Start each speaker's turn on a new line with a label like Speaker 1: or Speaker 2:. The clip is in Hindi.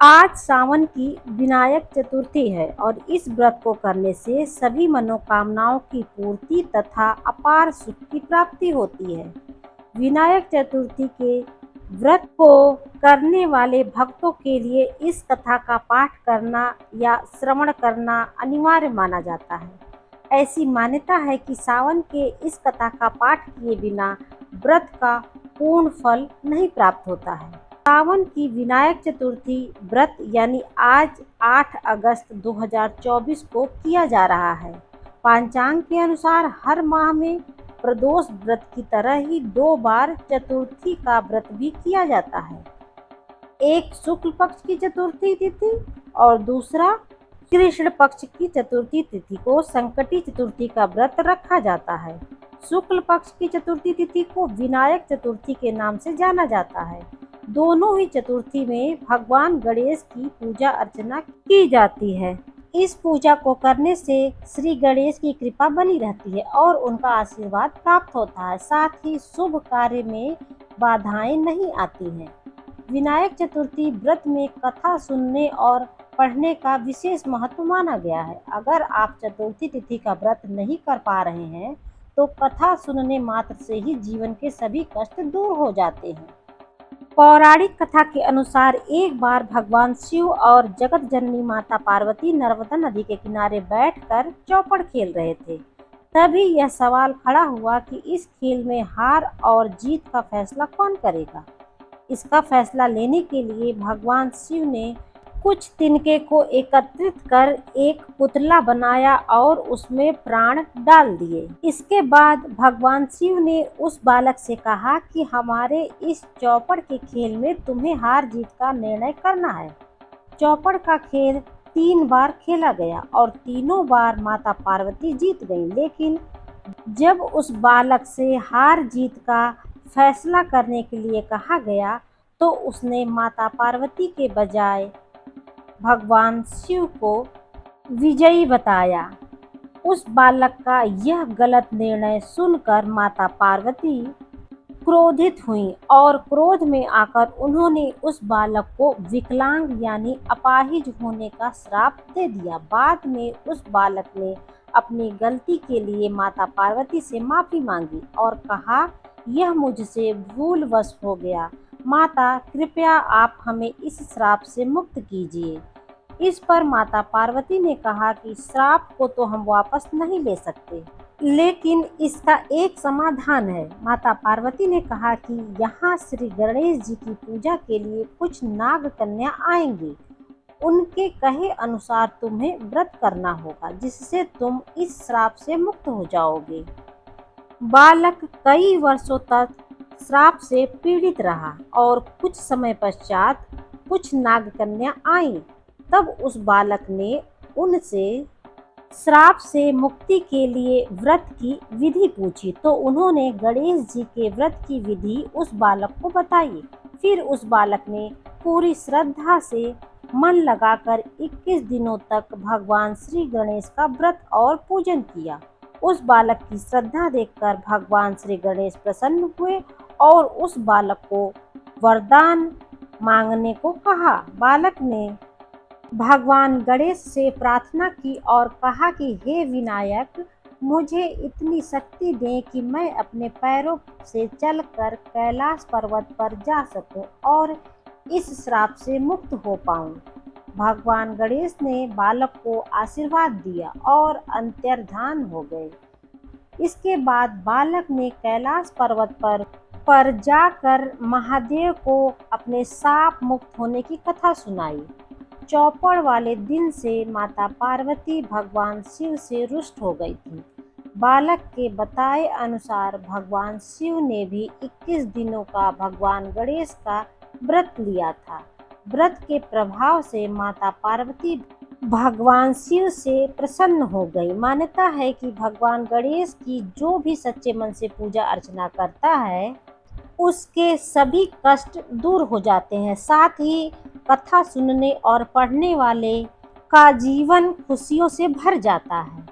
Speaker 1: आज सावन की विनायक चतुर्थी है और इस व्रत को करने से सभी मनोकामनाओं की पूर्ति तथा अपार सुख की प्राप्ति होती है। विनायक चतुर्थी के व्रत को करने वाले भक्तों के लिए इस कथा का पाठ करना या श्रवण करना अनिवार्य माना जाता है। ऐसी मान्यता है कि सावन के इस कथा का पाठ किए बिना व्रत का पूर्ण फल नहीं प्राप्त होता है। सावन की विनायक चतुर्थी व्रत यानी आज 8 अगस्त 2024 को किया जा रहा है। पंचांग के अनुसार हर माह में प्रदोष व्रत की तरह ही 2 बार चतुर्थी का व्रत भी किया जाता है। एक शुक्ल पक्ष की चतुर्थी तिथि और दूसरा कृष्ण पक्ष की चतुर्थी तिथि को संकटी चतुर्थी का व्रत रखा जाता है। शुक्ल पक्ष की चतुर्थी तिथि को विनायक चतुर्थी के नाम से जाना जाता है। दोनों ही चतुर्थी में भगवान गणेश की पूजा अर्चना की जाती है। इस पूजा को करने से श्री गणेश की कृपा बनी रहती है और उनका आशीर्वाद प्राप्त होता है। साथ ही शुभ कार्य में बाधाएं नहीं आती हैं। विनायक चतुर्थी व्रत में कथा सुनने और पढ़ने का विशेष महत्व माना गया है। अगर आप चतुर्थी तिथि का व्रत नहीं कर पा रहे हैं तो कथा सुनने मात्र से ही जीवन के सभी कष्ट दूर हो जाते हैं। पौराणिक कथा के अनुसार एक बार भगवान शिव और जगत जननी माता पार्वती नर्मदा नदी के किनारे बैठकर चौपड़ खेल रहे थे। तभी यह सवाल खड़ा हुआ कि इस खेल में हार और जीत का फैसला कौन करेगा। इसका फैसला लेने के लिए भगवान शिव ने कुछ तिनके को एकत्रित कर एक पुतला बनाया और उसमें प्राण डाल दिए। इसके बाद भगवान शिव ने उस बालक से कहा कि हमारे इस चौपड़ के खेल में तुम्हें हार जीत का निर्णय करना है। चौपड़ का खेल 3 बार खेला गया और तीनों बार माता पार्वती जीत गईं, लेकिन जब उस बालक से हार जीत का फैसला करने के लिए कहा गया तो उसने माता पार्वती के बजाय भगवान शिव को विजयी बताया। उस बालक का यह गलत निर्णय सुनकर माता पार्वती क्रोधित हुई और क्रोध में आकर उन्होंने उस बालक को विकलांग यानी अपाहिज होने का श्राप दे दिया। बाद में उस बालक ने अपनी गलती के लिए माता पार्वती से माफी मांगी और कहा, यह मुझसे भूलवश हो गया। माता, कृपया आप हमें इस श्राप से मुक्त कीजिए। इस पर माता पार्वती ने कहा कि श्राप को तो हम वापस नहीं ले सकते, लेकिन इसका एक समाधान है। माता पार्वती ने कहा कि यहाँ श्री गणेश जी की पूजा के लिए कुछ नाग कन्या आएंगी। उनके कहे अनुसार तुम्हें व्रत करना होगा, जिससे तुम इस श्राप से मुक्त हो जाओगे। बालक कई वर्षों तक श्राप से पीड़ित रहा और कुछ समय पश्चात कुछ नाग कन्या आईं। तब उस बालक ने उनसे श्राप से मुक्ति के लिए व्रत की विधि पूछी तो उन्होंने गणेश जी के व्रत की विधि उस बालक को बताई। फिर उस बालक ने पूरी श्रद्धा से मन लगाकर 21 दिनों तक भगवान श्री गणेश का व्रत और पूजन किया। उस बालक की श्रद्धा देखकर भगवान श्री गणेश प्रसन्न हुए और उस बालक को वरदान मांगने को कहा। बालक ने भगवान गणेश से प्रार्थना की और कहा कि हे विनायक, मुझे इतनी शक्ति दें कि मैं अपने पैरों से चलकर कैलाश पर्वत पर जा सकूं और इस श्राप से मुक्त हो पाऊं। भगवान गणेश ने बालक को आशीर्वाद दिया और अंतर्धान हो गए। इसके बाद बालक ने कैलाश पर्वत पर जाकर महादेव को अपने शाप मुक्त होने की कथा सुनाई। चौपड़ वाले दिन से माता पार्वती भगवान शिव से रुष्ट हो गई थी। बालक के बताए अनुसार भगवान शिव ने भी 21 दिनों का भगवान गणेश का व्रत लिया था। व्रत के प्रभाव से माता पार्वती भगवान शिव से प्रसन्न हो गई। मान्यता है कि भगवान गणेश की जो भी सच्चे मन से पूजा अर्चना करता है उसके सभी कष्ट दूर हो जाते हैं। साथ ही कथा सुनने और पढ़ने वाले का जीवन खुशियों से भर जाता है।